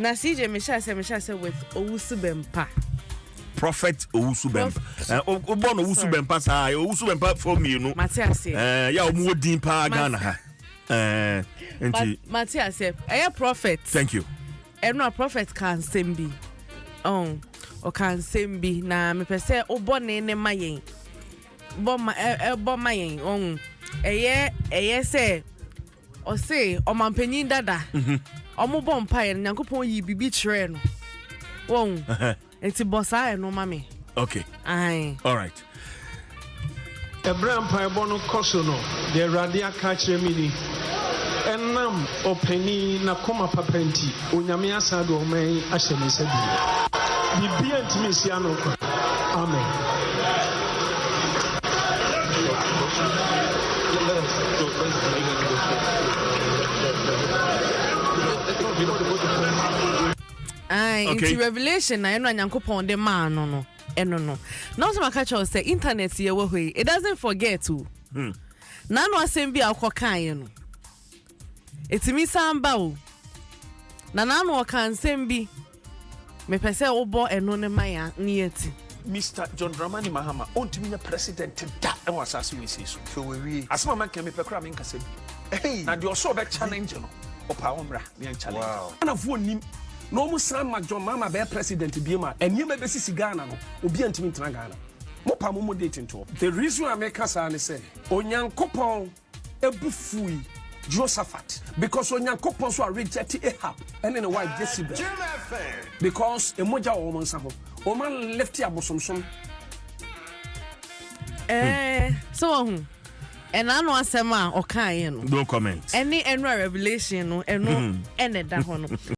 Na CJ me share say with Owusu Bempah. Prophet Owusu Bempah. Born Owusu Bempah say Owusu Bempah from you know. Matias. Ya omo din pa Ghana ha. Matias prophet. Thank you. No prophet can sembi. O can sembi na me pese obone ne mayen. Bo mayen eye say o say o mampanyin dada. Omo bom paye Nyankopon yi bibi kire no. Won. Enti bossa no mame. Okay. Aye. All right. Abraham Paibono Kosono, the Radia Catcher Mini. Enam openi na koma papenti onyame asado omai ahyeme sabi bibia ntimi siano kwa amen. Into Revelation na eno Nyankopon de man no no so maka say internet ye wo hwe it doesn't forget to na no asem bi akokan no etimi samba o na no kan sem bi me pese obo eno ne maya nieti Mr. John Dramani Mahama ontimi nya president da e wasase we say so we asema man kan me pekra me nkasa bi na de oso be challenge no opa omra me challenge na fo nim no mu san ma John Mama be president bi ma enima be sisi Ghana no obi antimi ntena Ghana mo pa mo date into the reason I make us say onyankopon ebufui Josaphat because onyankopon so reject Ahab and then wife Jezebel because emoja o man saho o man left ya bosomsom so eno asema o kan no no comment any revelation no eno ene da ho no